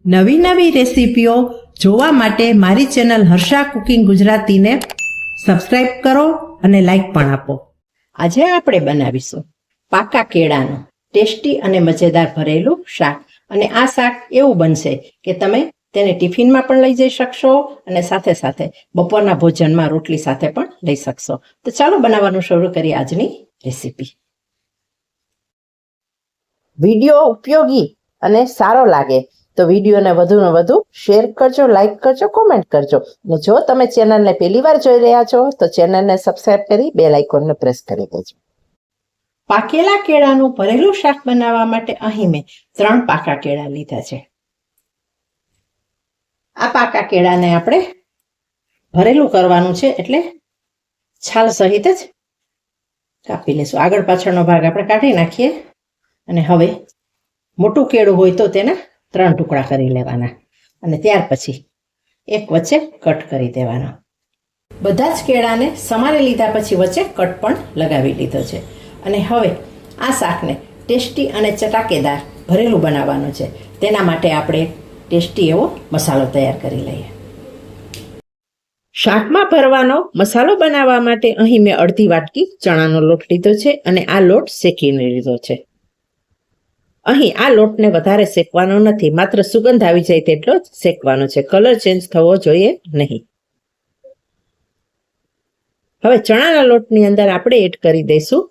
નવી નવી રેસીપીઓ જોવા માટે મારી ચેનલ હર્ષા કુકિંગ ગુજરાતીને સબસ્ક્રાઇબ કરો અને લાઈક પણ આપો. આજે આપણે બનાવીશું પાકા કેળાનું ટેસ્ટી અને મજેદાર ભરેલું શાક. અને આ શાક એવું બનશે કે તમે તેને ટિફિનમાં પણ લઈ જઈ શકશો અને સાથે સાથે બપોરના ભોજનમાં રોટલી સાથે પણ લઈ શકશો. તો ચાલો બનાવવાનું શરૂ કરીએ આજની રેસીપી. વિડીયો ઉપયોગી અને સારો લાગે તો વિડીયોને વધુને વધુ શેર કરજો, લાઈક કરજો, કોમેન્ટ કરજો. અને જો તમે ચેનલને પહેલી વાર જોઈ રહ્યા છો તો ચેનલને સબસ્ક્રાઇબ કરી બેલ આઇકોનને પ્રેસ કરી દેજો. પાકેલા કેળાનું ભરેલું શાક બનાવવા માટે અહીં મેં 3 પાકા કેળા લીધા છે. આ પાકા કેળાને આપણે ભરેલું કરવાનું છે એટલે છાલ સહિત જ કાપી લઈશું. આગળ પાછળનો ભાગ આપણે કાઢી નાખીએ. અને હવે મોટું કેળું હોય તો તેના 3 ટુકડા કરી લેવાના અને ત્યાર પછી એક વચ્ચે કટ કરી દેવાનો. બધા જ કેળાને સમારી લીધા પછી વચ્ચે કટ પણ લગાવી લીધો છે. અને હવે આ શાકને ટેસ્ટી અને ચટાકેદાર ભરેલું બનાવવાનું છે. તેના માટે આપણે ટેસ્ટી એવો મસાલો તૈયાર કરી લઈએ. શાકમાં ભરવાનો મસાલો બનાવવા માટે અહીં મેં અડધી વાટકી ચણાનો લોટ લીધો છે અને આ લોટ શેકીને લીધો છે. અહીં આ લોટને વધારે શેકવાનો નથી, માત્ર સુગંધ આવી જાય તેટલો જ શેકવાનો છે. કલર ચેન્જ થવો જોઈએ નહીં. હવે ચણાના લોટની અંદર આપણે એડ કરી દઈશું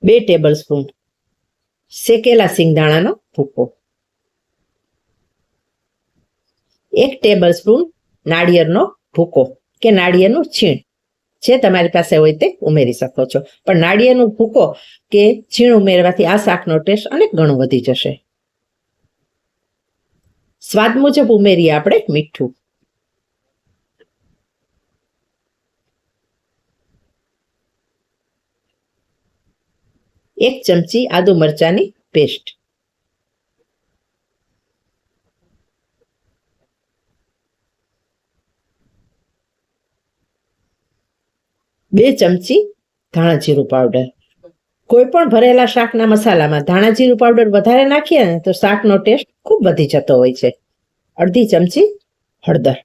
2 ટેબલ સ્પૂન શેકેલા સિંગદાણાનો ભૂકો, 1 ટેબલ સ્પૂન નાળિયેરનો ભૂકો કે નાળિયેરનું છીણ જે તમારી પાસે હોય તે ઉમેરી શકો છો. પણ નાળિયેરનો ભૂકો કે છીણ ઉમેરવાથી આ શાકનો ટેસ્ટ અનેક ગણો વધી જશે. સ્વાદ મુજબ ઉમેરીએ આપણે મીઠું, 1 ચમચી આદુ મરચાંની પેસ્ટ, 2 ચમચી ધાણા જીરું પાવડર. કોઈ પણ ભરેલા શાકના મસાલામાં ધાણા જીરું પાવડર વધારે નાખીએ ને તો શાકનો ટેસ્ટ ખૂબ વધી જતો હોય છે. અડધી ચમચી હળદર,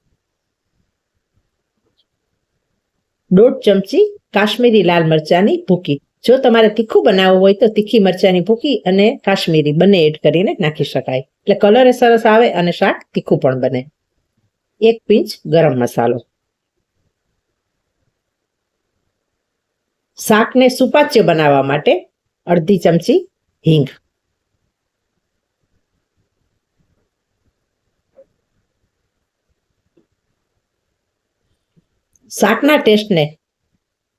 1.5 ચમચી કાશ્મીરી લાલ મરચાંની ભૂકી. જો તમારે તીખું બનાવવું હોય તો તીખી મરચાંની ભૂકી અને કાશ્મીરી બંને એડ કરીને નાખી શકાય, એટલે કલર સરસ આવે અને શાક તીખું પણ બને. 1 પિંચ ગરમ મસાલો. શાકને સુપાચ્ય બનાવવા માટે અડધી ચમચી હિંગ, શાકના ટેસ્ટને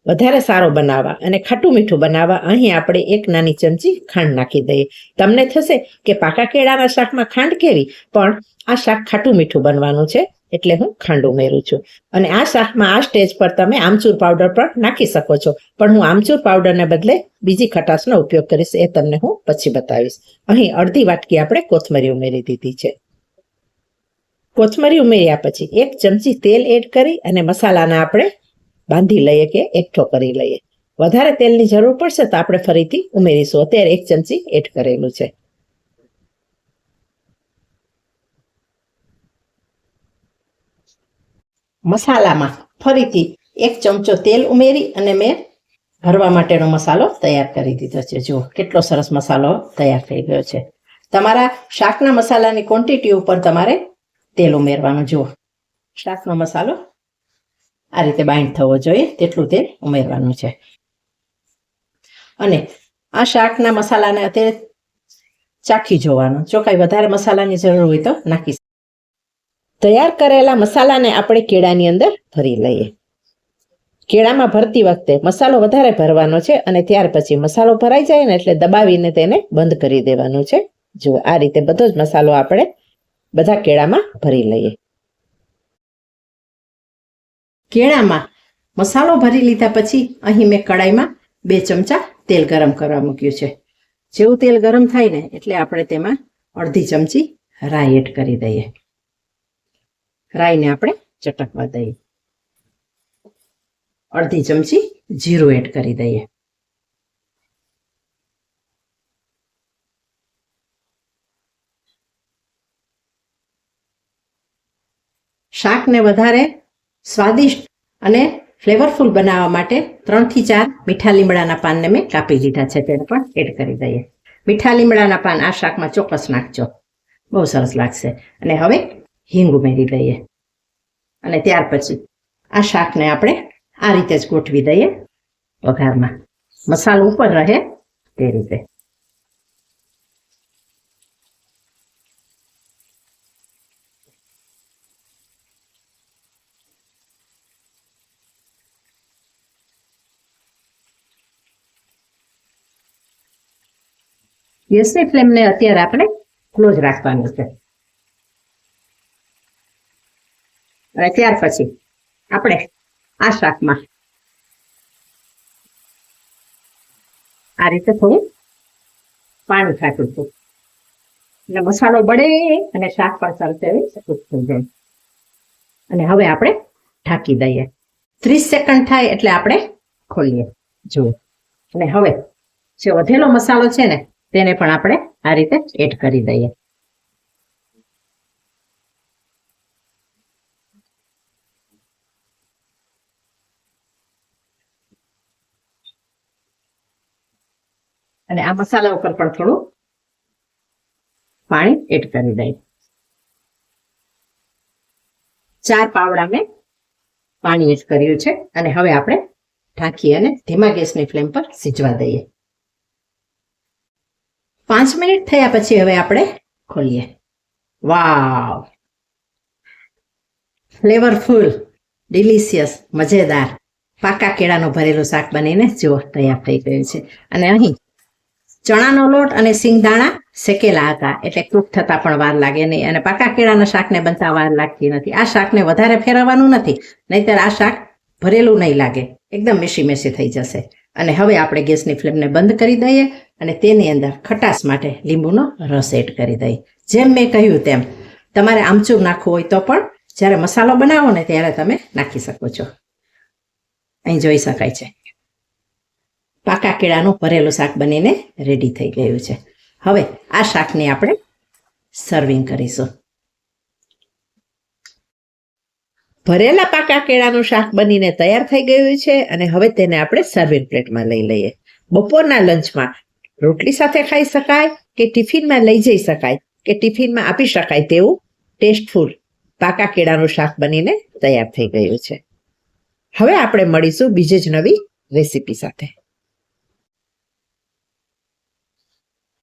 વધારે સારો બનાવવા અને ખાટું મીઠું બનાવવા અહીં આપણે 1 નાની ચમચી ખાંડ નાખી દઈએ. તમને થશે કે પાકા કેળાના શાકમાં ખાંડ કેવી, પણ આ શાક ખાટું મીઠું બનવાનું છે એટલે હું ખાંડ ઉમેરું છું. અને આ શાકમાં આ સ્ટેજ પર તમે આમચૂર પાવડર પણ નાખી શકો છો, પણ હું આમચૂર પાવડરને બદલે બીજી ખટાશનો ઉપયોગ કરીશ, એ તમને હું પછી બતાવીશ. અહીં અડધી વાટકી આપણે કોથમરી ઉમેરી દીધી છે. કોથમરી ઉમેર્યા પછી 1 ચમચી તેલ એડ કરી અને મસાલાને આપણે બાંધી લઈએ કે એકઠો કરી લઈએ. વધારે તેલની જરૂર પડશે તો આપણે ફરીથી ઉમેરીશું. અત્યારે 1 ચમચી એડ કરેલું છે. મસાલામાં ફરીથી 1 ચમચો તેલ ઉમેરી અને મેં ભરવા માટેનો મસાલો તૈયાર કરી દીધો છે. જુઓ કેટલો સરસ મસાલો તૈયાર થઈ ગયો છે. તમારા શાકના મસાલાની ક્વોન્ટિટી ઉપર તમારે તેલ ઉમેરવાનું. જુઓ શાકનો મસાલો આ રીતે બાઇન્ડ થવો જોઈએ તેટલું તેલ ઉમેરવાનું છે. અને આ શાકના મસાલાને અત્યારે ચાખી જોવાનું. જો કાંઈ વધારે મસાલાની જરૂર હોય તો નાખી. તૈયાર કરેલા મસાલાને આપણે કેળાની અંદર ભરી લઈએ. કેળામાં ભરતી વખતે મસાલો વધારે ભરવાનો છે અને ત્યાર પછી મસાલો ભરાઈ જાય ને એટલે દબાવીને તેને બંધ કરી દેવાનું છે. જુઓ આ રીતે બધો જ મસાલો આપણે બધા કેળામાં ભરી લઈએ. કેળામાં મસાલો ભરી લીધા પછી અહીં મેં કડાઈમાં 2 ચમચા તેલ ગરમ કરવા મૂક્યું છે. જેવું તેલ ગરમ થાય ને એટલે આપણે તેમાં અડધી ચમચી રાઈ એડ કરી દઈએ. રાઈને આપણે ચટકવા દઈએ. અડધી ચમચી જીરું એડ કરી દઈએ. શાકને વધારે સ્વાદિષ્ટ અને ફ્લેવરફુલ બનાવવા માટે 3 થી 4 મીઠા લીમડાના પાનને મેં કાપી લીધા છે, તેને પણ એડ કરી દઈએ. મીઠા લીમડાના પાન આ શાકમાં ચોક્કસ નાખજો, બહુ સરસ લાગશે. અને હવે હિંગ ઉમેરી દઈએ અને ત્યાર પછી આ શાકને આપણે આ રીતે જ ગોઠવી દઈએ વઘારમાં, મસાલો ઉપર રહે તે રીતે. ગેસની ફ્લેમને અત્યારે આપણે ક્લોઝ રાખવાનું છે. અને ત્યાર પછી આપણે આ શાકમાં આ રીતે થોડું પાણી છાંટીશું એટલે મસાલો બળે અને શાક પણ સરસ એવી સકૂત થઈ જાય. અને હવે આપણે ઢાંકી દઈએ. 30 સેકન્ડ થાય એટલે આપણે ખોલીએ. જુઓ, અને હવે જે વધેલો મસાલો છે ને તેને પણ આપણે આ રીતે એડ કરી દઈએ. અને આ મસાલા ઉપર પણ થોડું પાણી એડ કરી દઈએ. 4 પાવડા મેં પાણી એડ કર્યું છે અને હવે આપણે ઢાંકી અને ધીમા ગેસની ફ્લેમ પર સીજવા દઈએ. 5 મિનિટ થયા પછી હવે આપણે ખોલીએ. વાવ, ફ્લેવરફુલ, ડિલિશિયસ, મજેદાર પાકા કેળાનું ભરેલું શાક બનીને જો તૈયાર થઈ ગયું છે. અને અહીં ચણાનો લોટ અને સિંગદાણા શેકેલા હતા એટલે કૂક થતા પણ વાર લાગે નહીં, અને પાકા કેળાના શાકને બનતા વાર લાગતી નથી. આ શાકને વધારે ફેરવવાનું નથી, નહીંતર આ શાક ભરેલું નહીં લાગે, એકદમ મેસી મેસી થઈ જશે. અને હવે આપણે ગેસની ફ્લેમને બંધ કરી દઈએ અને તેની અંદર ખટાશ માટે લીંબુનો રસ એડ કરી દઈએ. જેમ મેં કહ્યું તેમ તમારે આમચૂર નાખવું હોય તો પણ જ્યારે મસાલો બનાવો ને ત્યારે તમે નાખી શકો છો. અહીં જોઈ શકાય છે પાકા કેળાનું ભરેલું શાક બનીને રેડી થઈ ગયું છે. હવે આ શાકને આપણે સર્વિંગ કરીશું. ભરેલા પાકા કેળાનું શાક બનીને તૈયાર થઈ ગયું છે અને હવે તેને આપણે સર્વિંગ પ્લેટમાં લઈ લઈએ. બપોરના લંચમાં રોટલી સાથે ખાઈ શકાય કે ટિફિનમાં લઈ જઈ શકાય કે ટિફિનમાં આપી શકાય તેવું ટેસ્ટફુલ પાકા કેળાનું શાક બનીને તૈયાર થઈ ગયું છે. હવે આપણે મળીશું બીજી જ નવી રેસીપી સાથે.